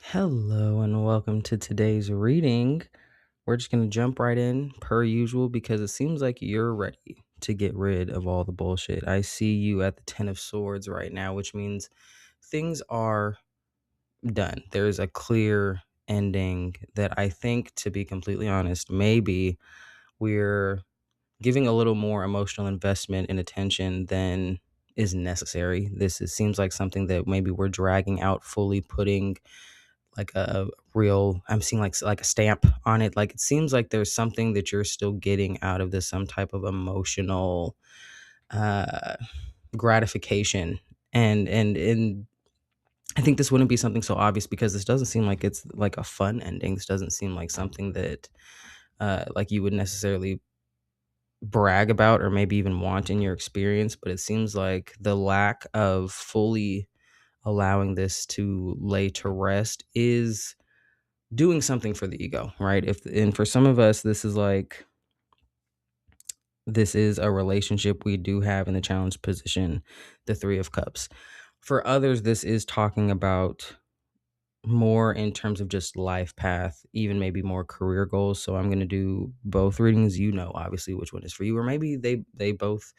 Hello and welcome to today's reading. We're just going to jump right in per usual because it seems like you're ready to get rid of all the bullshit. I see you at the 10 of Swords right now, which means things are done. There's a clear ending that I think, to be completely honest, maybe we're giving a little more emotional investment and attention than is necessary. Seems like something that maybe we're dragging out, fully putting like a real, I'm seeing like a stamp on it. Like it seems like there's something that you're still getting out of this, some type of emotional uh gratification. And I think this wouldn't be something so obvious because this doesn't seem like it's like a fun ending. This doesn't seem like something that like you would necessarily brag about or maybe even want in your experience, but it seems like the lack of fully allowing this to lay to rest is doing something for the ego, right? If and for some of us, this is a relationship we do have in the challenge position, the 3 of Cups. For others, this is talking about more in terms of just life path, even maybe more career goals. So I'm going to do both readings. You know, obviously, which one is for you, or maybe they both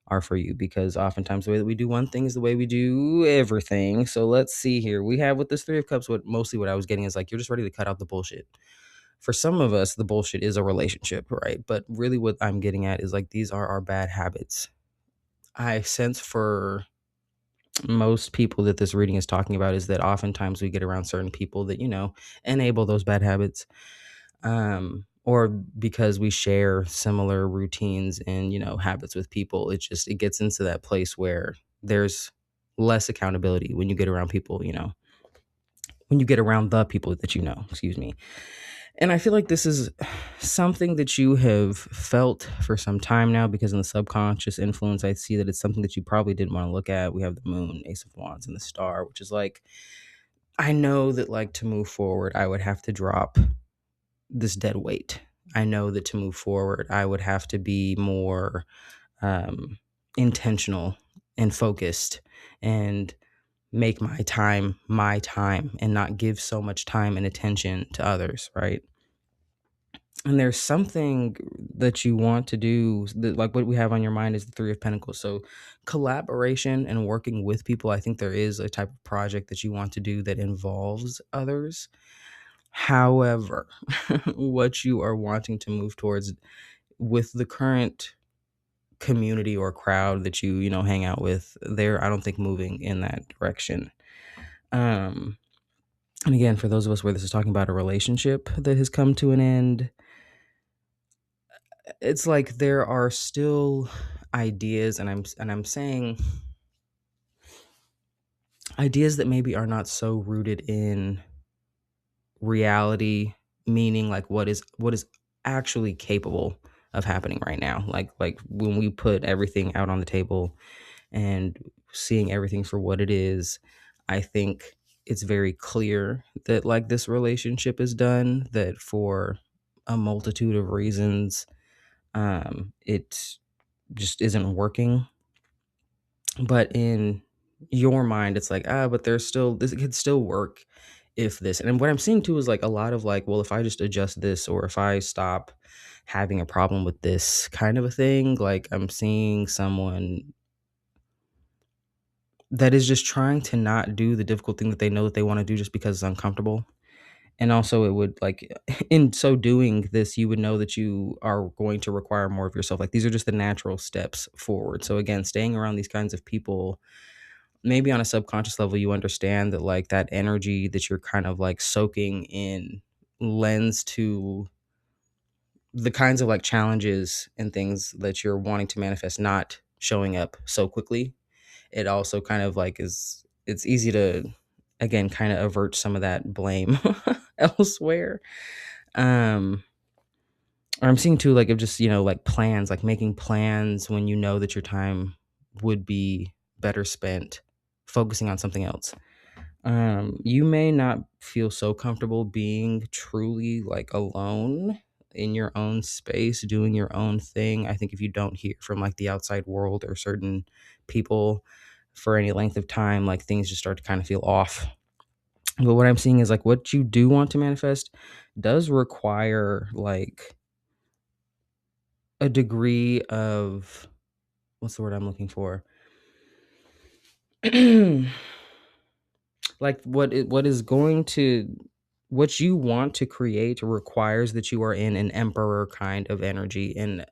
are for you, because oftentimes the way that we do one thing is the way we do everything. So let's see here. We have with this 3 of Cups, what I was getting is like you're just ready to cut out the bullshit. For some of us, the bullshit is a relationship, right? But really, what I'm getting at is like these are our bad habits. I sense for most people that this reading is talking about is that oftentimes we get around certain people that, enable those bad habits. Or because we share similar routines and, habits with people, it gets into that place where there's less accountability when you get around people, when you get around the people that excuse me. And I feel like this is something that you have felt for some time now, because in the subconscious influence, I see that it's something that you probably didn't want to look at. We have the moon, Ace of Wands, and the star, which is like, I know that like to move forward, I would have to drop this dead weight. I know that to move forward, I would have to be more intentional and focused and make my time and not give so much time and attention to others, right? And there's something that you want to do that, like what we have on your mind is the 3 of Pentacles. So collaboration and working with people, I think there is a type of project that you want to do that involves others. However, what you are wanting to move towards with the current community or crowd that you hang out with, they're, I don't think, moving in that direction. Um and again, for those of us where this is talking about a relationship that has come to an end, it's like there are still ideas, and I'm saying ideas that maybe are not so rooted in reality, meaning like what is actually capable of happening right now. Like when we put everything out on the table and seeing everything for what it is, I think it's very clear that like this relationship is done, that for a multitude of reasons, it just isn't working. But in your mind, it's like, but there's still, this could still work if this. And what I'm seeing too is like a lot of like, well, if I just adjust this, or if I stop having a problem with this kind of a thing, like I'm seeing someone that is just trying to not do the difficult thing that they know that they want to do just because it's uncomfortable. And also, it would like, in so doing this, you would know that you are going to require more of yourself. Like these are just the natural steps forward. So again, staying around these kinds of people, maybe on a subconscious level, you understand that like that energy that you're kind of like soaking in lends to the kinds of like challenges and things that you're wanting to manifest not showing up so quickly. It also kind of like it's easy to, again, kind of avert some of that blame elsewhere. um or I'm seeing too, like, of just, like plans, like making plans when you know that your time would be better spent focusing on something else. You may not feel so comfortable being truly like alone in your own space, doing your own thing. I think if you don't hear from like the outside world or certain people for any length of time, like things just start to kind of feel off. But what I'm seeing is like what you do want to manifest does require like a degree of, what's the word I'm looking for? Like what you want to create requires that you are in an emperor kind of energy. And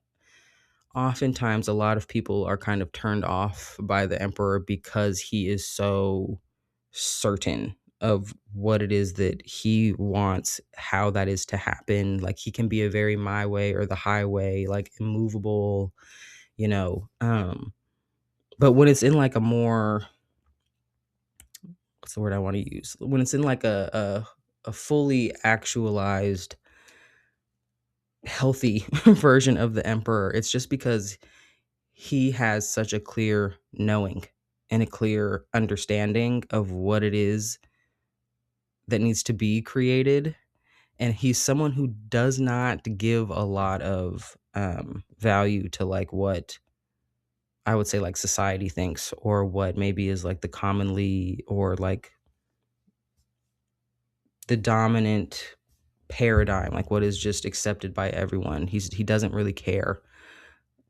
oftentimes a lot of people are kind of turned off by the emperor because he is so certain of what it is that he wants, how that is to happen. Like he can be a very my way or the highway, like immovable, you know. But when it's in like a more, what's the word I want to use? When it's in like a fully actualized healthy version of the emperor, it's just because he has such a clear knowing and a clear understanding of what it is that needs to be created. And he's someone who does not give a lot of value to like what I would say like society thinks, or what maybe is like the commonly, or like the dominant paradigm, like what is just accepted by everyone. He doesn't really care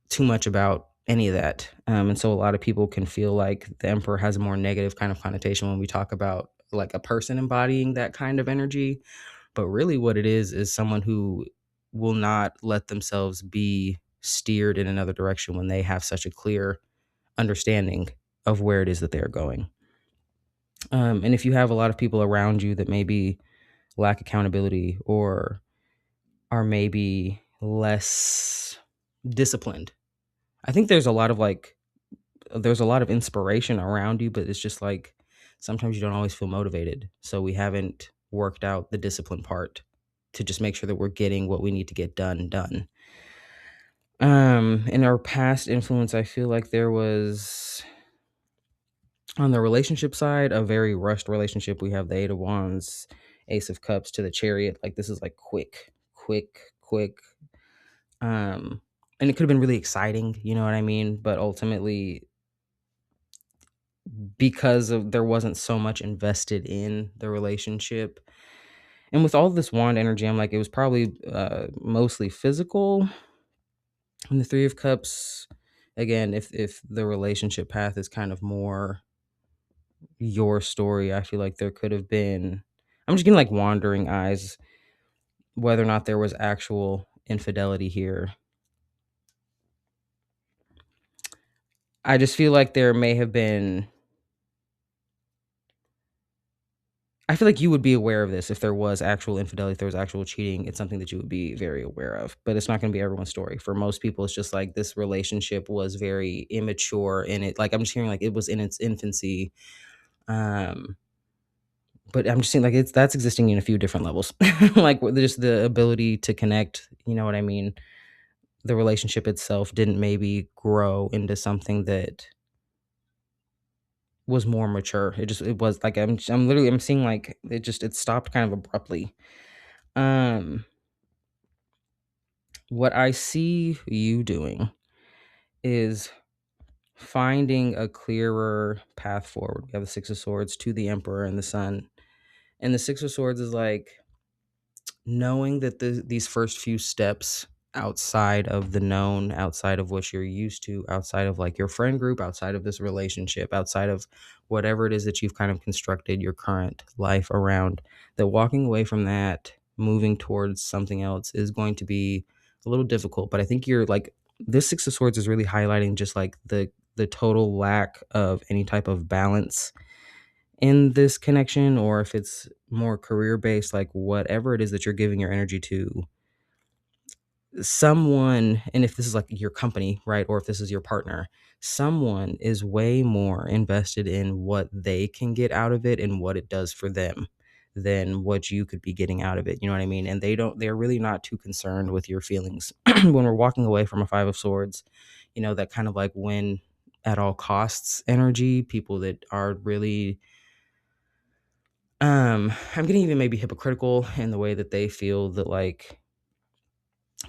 too much about any of that. And so a lot of people can feel like the emperor has a more negative kind of connotation when we talk about like a person embodying that kind of energy. But really what it is someone who will not let themselves be steered in another direction when they have such a clear understanding of where it is that they're going. And if you have a lot of people around you that maybe lack accountability, or are maybe less disciplined, I think there's a lot of inspiration around you, but it's just like sometimes you don't always feel motivated. So we haven't worked out the discipline part to just make sure that we're getting what we need to get done. In our past influence, I feel like there was, on the relationship side, a very rushed relationship. We have the Eight of Wands, Ace of Cups to the Chariot. Like this is like quick. And it could have been really exciting, you know what I mean? But ultimately, because of there wasn't so much invested in the relationship. And with all this wand energy, I'm like, it was probably mostly physical. And the Three of Cups, again, if the relationship path is kind of more your story, I feel like there could have been, I'm just getting like wandering eyes, whether or not there was actual infidelity here. I just feel like there may have been, I feel like you would be aware of this if there was actual infidelity, if there was actual cheating. It's something that you would be very aware of, but it's not going to be everyone's story. For most people, it's just like this relationship was very immature, and it, like, I'm just hearing like it was in its infancy. Um, but I'm just saying like that's existing in a few different levels, like just the ability to connect. You know what I mean? The relationship itself didn't maybe grow into something that was more mature. It was like I'm literally I'm seeing like it stopped kind of abruptly. Um What I see you doing is finding a clearer path forward. We have the Six of Swords to the Emperor and the Sun. And the Six of Swords is like knowing that these first few steps outside of the known, outside of what you're used to, outside of like your friend group, outside of this relationship, outside of whatever it is that you've kind of constructed your current life around, that walking away from that, moving towards something else is going to be a little difficult. But I think you're like, this Six of Swords is really highlighting just like the total lack of any type of balance in this connection, or if it's more career based, like whatever it is that you're giving your energy to, someone, and if this is like your company, right, or if this is your partner, someone is way more invested in what they can get out of it and what it does for them than what you could be getting out of it. You know what I mean? And they're really not too concerned with your feelings. When we're walking away from a Five of Swords, you know, that kind of like win at all costs energy, people that are really, I'm getting even maybe hypocritical in the way that they feel that like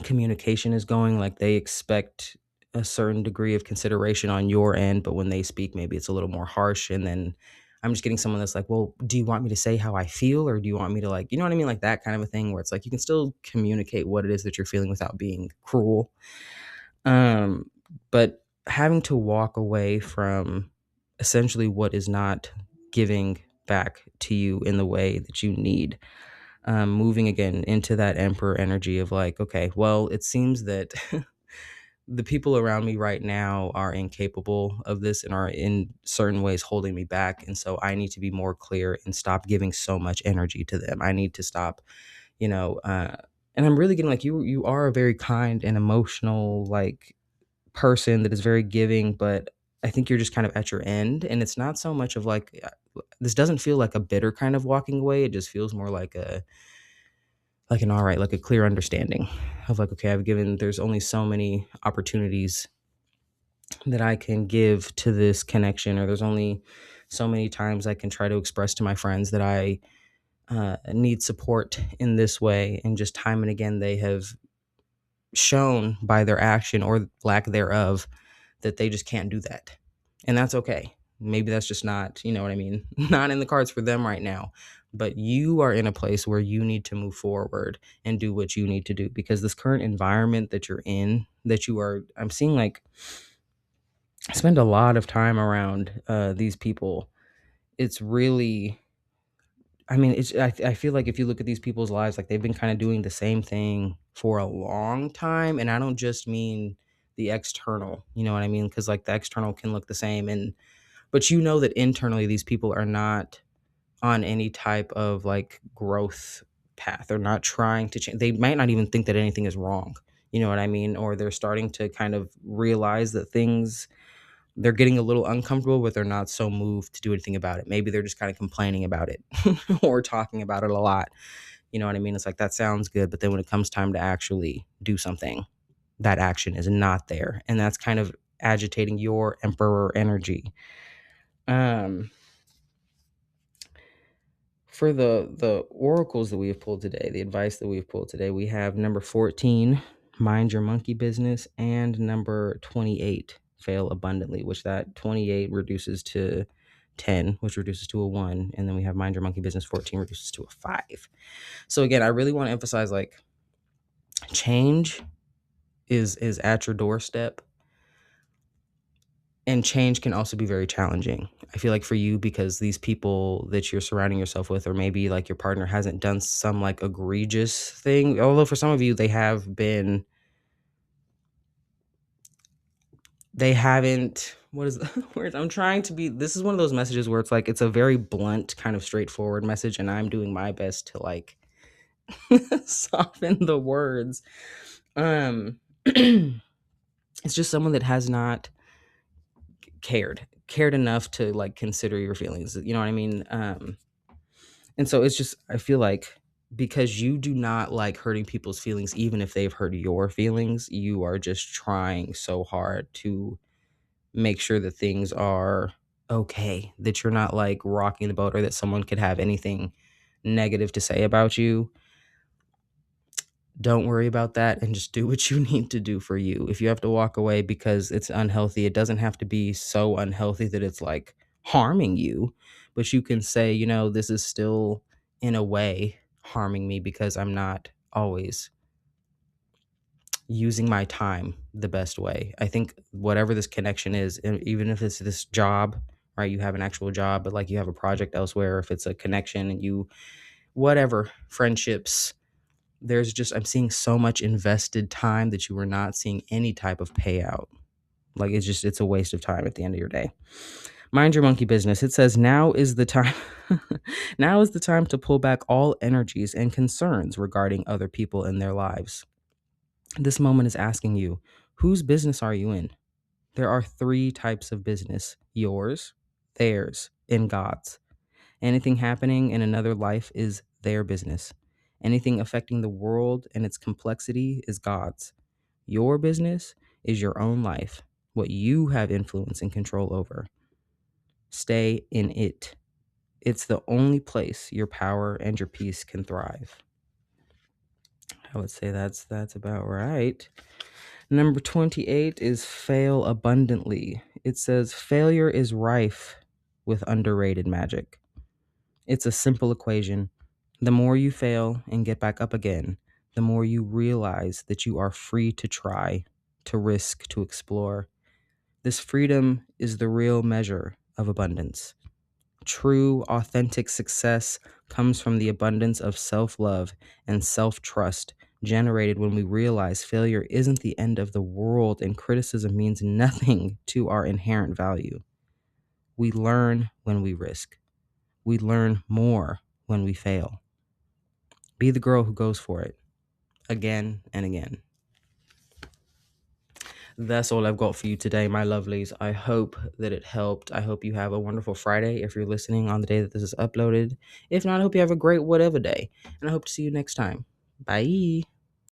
communication is going. Like they expect a certain degree of consideration on your end, but when they speak, maybe it's a little more harsh. And then I'm just getting someone that's like, well, do you want me to say how I feel, or do you want me to, like, you know what I mean? Like that kind of a thing where it's like you can still communicate what it is that you're feeling without being cruel. Um, but having to walk away from essentially what is not giving back to you in the way that you need. Moving again into that emperor energy of like, okay, well, it seems that the people around me right now are incapable of this and are in certain ways holding me back. And so I need to be more clear and stop giving so much energy to them. I need to stop, you know, and I'm really getting like you are a very kind and emotional like person that is very giving, but I think you're just kind of at your end. And it's not so much of like this doesn't feel like a bitter kind of walking away. It just feels more like an all right, like a clear understanding of like, okay, I've given, there's only so many opportunities that I can give to this connection, or there's only so many times I can try to express to my friends that I need support in this way. And just time and again, they have shown by their action or lack thereof that they just can't do that. And that's okay. Maybe that's just not, you know what I mean, not in the cards for them right now. But you are in a place where you need to move forward and do what you need to do, because this current environment that you're in, that you are, I'm seeing like spend a lot of time around these people. It's really, I mean, I feel like if you look at these people's lives, like they've been kind of doing the same thing for a long time. And I don't just mean the external, you know what I mean? Because like the external can look the same. And, but you know that internally these people are not on any type of like growth path. They're not trying to change. They might not even think that anything is wrong. You know what I mean? Or they're starting to kind of realize that things, they're getting a little uncomfortable, but they're not so moved to do anything about it. Maybe they're just kind of complaining about it or talking about it a lot. You know what I mean? It's like that sounds good, but then when it comes time to actually do something, that action is not there. And that's kind of agitating your emperor energy. Um, for the oracles that we have pulled today, the advice that we've pulled today, we have number 14, mind your monkey business, and number 28, fail abundantly, which that 28 reduces to 10, which reduces to a 1, and then we have mind your monkey business 14 reduces to a 5. So again, I really want to emphasize like change is at your doorstep, and change can also be very challenging. I feel like for you, because these people that you're surrounding yourself with, or maybe like your partner hasn't done some like egregious thing, although for some of you they have been, they haven't, what is the word? I'm trying to be, this is one of those messages where it's like it's a very blunt kind of straightforward message, and I'm doing my best to like soften the words. um it's just someone that has not cared enough to like consider your feelings, you know what I mean? And so it's just, I feel like because you do not like hurting people's feelings, even if they've hurt your feelings, you are just trying so hard to make sure that things are okay, that you're not like rocking the boat, or that someone could have anything negative to say about you. Don't worry about that and just do what you need to do for you. If you have to walk away because it's unhealthy, it doesn't have to be so unhealthy that it's like harming you, but you can say, you know, this is still in a way harming me because I'm not always using my time the best way. I think whatever this connection is, even if it's this job, right? You have an actual job, but like you have a project elsewhere, if it's a connection and you, whatever, friendships, there's just, I'm seeing so much invested time that you are not seeing any type of payout. Like it's just, it's a waste of time at the end of your day. Mind your monkey business. It says now is the time now is the time to pull back all energies and concerns regarding other people in their lives. This moment is asking you, whose business are you in? There are three types of business: yours, theirs, and God's. Anything happening in another life is their business. Anything affecting the world and its complexity is God's. Your business is your own life, what you have influence and control over. Stay in it. It's the only place your power and your peace can thrive. I would say that's about right. Number 28 is fail abundantly. It says failure is rife with underrated magic. It's a simple equation. The more you fail and get back up again, the more you realize that you are free to try, to risk, to explore. This freedom is the real measure of abundance. True, authentic success comes from the abundance of self love and self trust generated when we realize failure isn't the end of the world and criticism means nothing to our inherent value. We learn when we risk, we learn more when we fail. Be the girl who goes for it again and again. That's all I've got for you today, my lovelies. I hope that it helped. I hope you have a wonderful Friday if you're listening on the day that this is uploaded. If not, I hope you have a great whatever day. And I hope to see you next time. Bye.